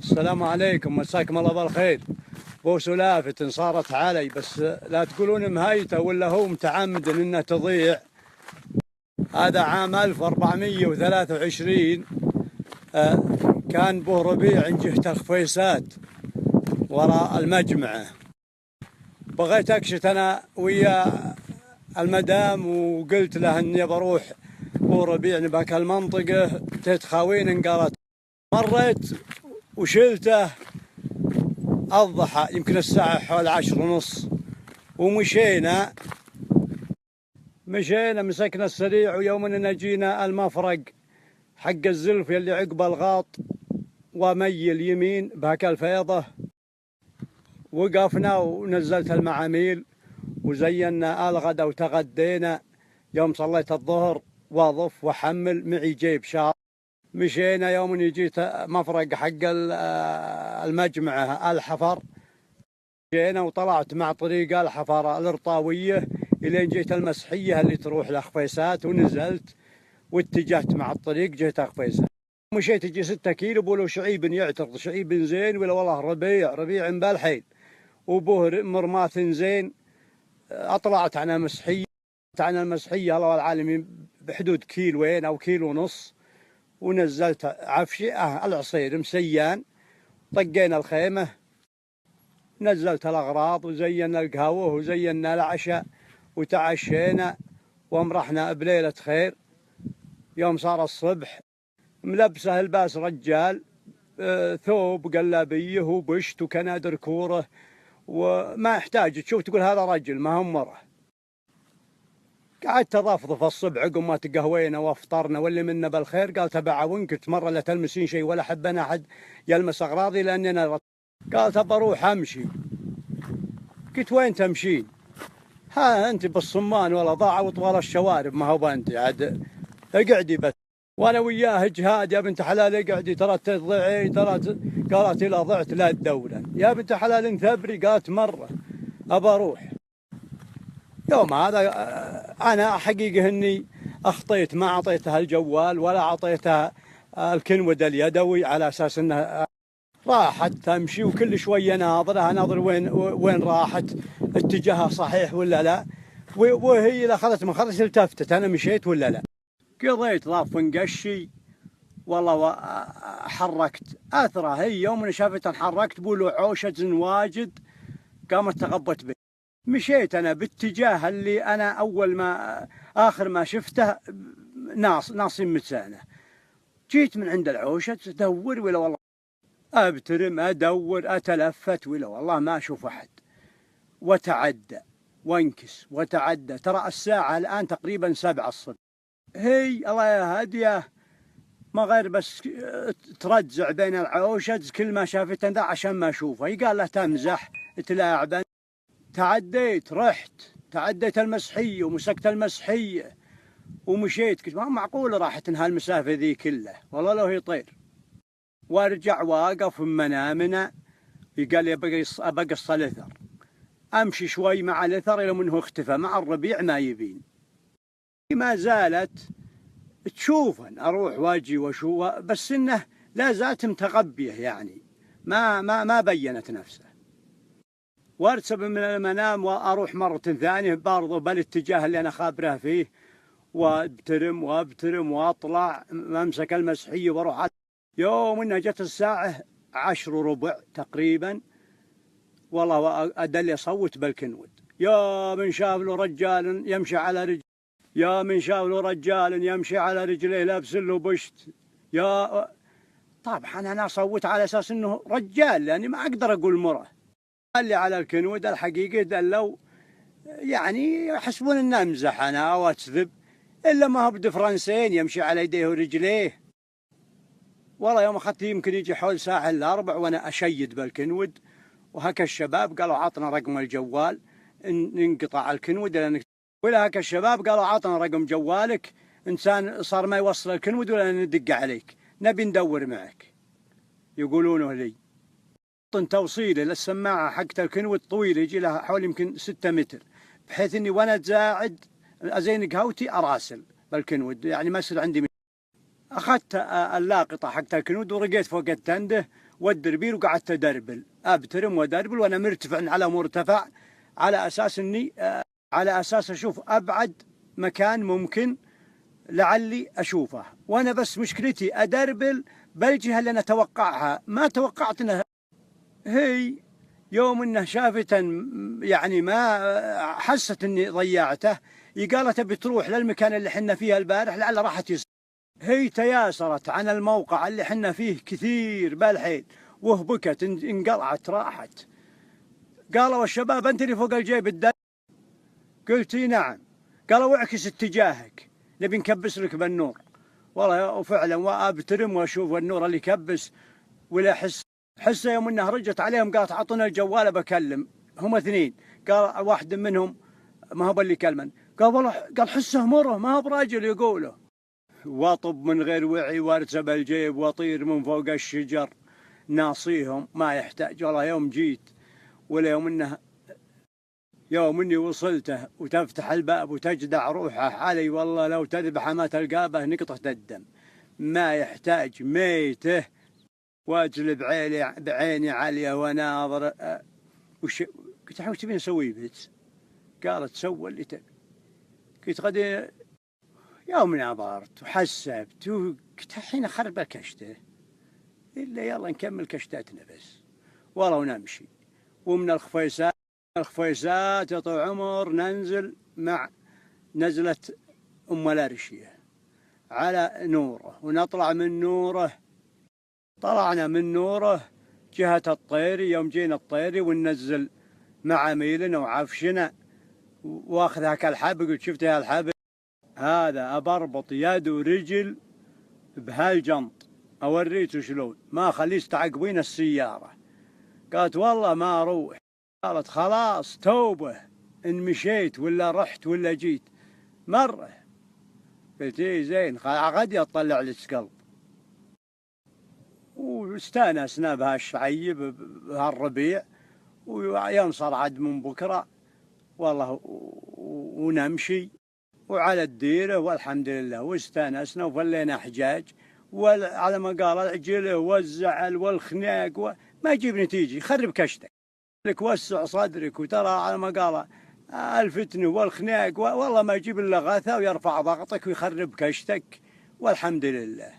السلام عليكم، مساكم الله بالخير. بو سلافة صارت علي، بس لا تقولون مهيته ولا هو متعمد انها تضيع. هذا عام 1423. كان بو ربيع عند جهة الخفيسات وراء المجمعة. بغيت اكشت انا ويا المدام وقلت له اني بروح بو ربيع نباك المنطقة تتخاوين. قالت مريت وشلته الضحى يمكن الساعة حول 10:30، ومشينا مسكنا السريع. ويوم اننا جينا المفرق حق الزلف يلي عقب الغاط وميل يمين بهاك الفيضة، وقفنا ونزلت المعاميل وزينا الغدا وتغدينا. يوم صليت الظهر واضف وحمل معي جيب شار. مشينا يوم جيت مفرق حق المجمعة الحفر، جينا وطلعت مع طريق الحفر الارطاوية الين جيت المسحية اللي تروح لخفيسات، ونزلت واتجهت مع الطريق جيت خفيسات. مشيت يجي 6 كيلو. بولو شعيب يعترض، شعيب زين ولا والله ربيع بالحيل وبوه مرماث زين. اطلعت عن المسحية الله العالمين بحدود كيلوين او كيلو ونص، ونزلت عفشي العصير مسيان. طقينا الخيمة، نزلت الأغراض وزينا القهوة وزينا العشاء وتعشينا وامرحنا بليلة خير. يوم صار الصبح ملبسه الباس رجال، ثوب قلابيه وبشت وكنادر كوره، وما يحتاج تشوف تقول هذا رجل ما هم مره. قعدت اضفضف الصبح عقب ما تقهوينا وافطرنا واللي منا بالخير. قال تبع وانك مرة لا تلمسين شيء ولا حبنا احد يلمس اغراضي لاننا. قال تبى اروح امشي. قلت وين تمشين؟ ها انت بالصمان ولا ضاع وطوال الشوارب، ما هو انت عاد اقعدي بس. وانا وياه جهاد يا بنت حلال اقعدي ترى تضيعين قالت لا ضعت لا تدورا يا بنت حلال ثبري. قالت مرة ابى اروح. يوم هذا انا حقيقة اني اخطيت، ما اعطيتها الجوال ولا اعطيتها الكنود اليدوي على اساس انها راحت تمشي، وكل شويه ناظر وين راحت، اتجاهها صحيح ولا لا، وهي اذا اخذت ما اخذت التفتت انا مشيت ولا لا. قضيت ضاف قشي والله حركت اثره. هي يوم شافت حركت بولو عوشة واجد قامت تغبت بي. مشيت انا باتجاه اللي انا اول ما اخر ما شفته ناصين متسانه. جيت من عند العوشة ادور ولا والله ابترم ادور اتلفت ولا والله ما اشوف احد. وتعدى وانكس وتعدى. ترى الساعة الان تقريبا 7 الصبح. هي الله يا هاديه ما غير بس ترجع بين العوشة كل ما شافته ذا عشان ما اشوفه. هي قال له تمزح تلاعب. تعديت المسحية ومسكت المسحية ومشيت. قلت ما معقول راحت هالمسافة ذي كلها، والله لو هي طير. وارجع واقف من منامنا. قال لي بقص الاثر. امشي شوي مع الاثر الى منه اختفى مع الربيع ما يبين. ما زالت تشوفن اروح واجي وشو، بس انه لا زالت متغبيه يعني ما بينت نفسه. وارسب من المنام واروح مرة ثانية برضو بالاتجاه اللي انا خابره فيه، وابترم واطلع امسك المسحية واروح. يوم انها جت الساعة 10:15 تقريبا، والله ادلي اصوت بالكنود. يا من شاف له رجال يمشي على رجل، يا من شاف له رجال يمشي على رجليه لابس له بشت. يا طبعا انا اصوت على اساس انه رجال لاني ما اقدر اقول مره. اللي على الكنود الحقيقه دلوا يعني يحسبون ان امزح انا او اكذب، الا ما هو بدفرنسين يمشي على يديه ورجليه. والله يوم اخذت يمكن يجي حول ساعه الا ربع وانا اشيد بالكنود، وهكا الشباب قالوا عطنا رقم الجوال ننقطع الكنود ولا هكا الشباب قالوا عطنا رقم جوالك انسان صار ما يوصل الكنود ولا ندق عليك نبي ندور معك. يقولونه لي توصيله للسماعه حقت الكنود طويله يجي لها حول يمكن 6 متر، بحيث اني وانا اتزاعد ازين قهوتي اراسل بالكنود يعني ما يصير عندي. اخذت اللاقطه حقت الكنود ورقيت فوق التنده والدربيل، وقعدت أدربل أبترم وأدربل وأنا مرتفع على مرتفع، على أساس أني على أساس أشوف أبعد مكان ممكن لعلي أشوفه. وأنا بس مشكلتي أدربل بالجهة اللي أنا أتوقعها، ما توقعت أنها هي. يوم أنه شافته يعني ما حست أني ضيعته، قالت تبي تروح للمكان اللي حنا فيه البارح لعل راحت يصير. هي تياسرت عن الموقع اللي حنا فيه كثير بالحيل، وهبكت انقلعت راحت. قالوا الشباب أنت اللي فوق الجيب الدل؟ قلت نعم. قالوا اعكس اتجاهك نبي نكبس لك بالنور. والله وفعلا وابترم واشوف النور اللي يكبس، ولا حسه يوم انه رجت عليهم قالت اعطونا الجوال بكلم. هم اثنين، قال واحد منهم ما هو اللي كلمن، قال والله قال حسه مره ما هو براجل يقوله. واطب من غير وعي وارسى بالجيب واطير من فوق الشجر ناصيهم ما يحتاج. والله يوم جيت ولا يوم اني وصلته وتفتح الباب وتجدع روحه علي، والله لو تذبح ما تلقى به نقطة الدم، ما يحتاج ميته. واجلب بعيني عالية وناظر. قلت وش تبين اسوي بيت؟ قالت سوى اللي تبي. قلت غدي يوم نظرت وحسبت وقلت الحين اخرب كشته الا يلا نكمل كشتاتنا بس والله ونمشي. ومن الخفيسات يا طويل عمر ننزل مع نزلة أم الأرشية على نوره، ونطلع من نوره. طلعنا من نوره جهة الطيري. يوم جينا الطيري وننزل مع ميلنا وعفشنا واخذ هاك الحبل. قلت شفت هالحبل هذا أبربط يد ورجل بهالجنط أوريته شلون ما أخليه يستعقبين السيارة. قالت والله ما أروح. قالت خلاص توبة إن مشيت ولا رحت ولا جيت مرة. قلت إيه زين غد يطلع لك قلب. واستانسنا بهالشعيب بهالربيع. ويوم صار عد من بكرة والله ونمشي وعلى الديرة والحمد لله. واستانسنا وفلينا حجاج. وعلى ما قال العجلة والزعل والخناق ما يجيب نتيجة، يخرب كشتك لك وسع صدرك. وترى على ما قال الفتن والخناق والله ما يجيب الا غثا ويرفع ضغطك ويخرب كشتك والحمد لله.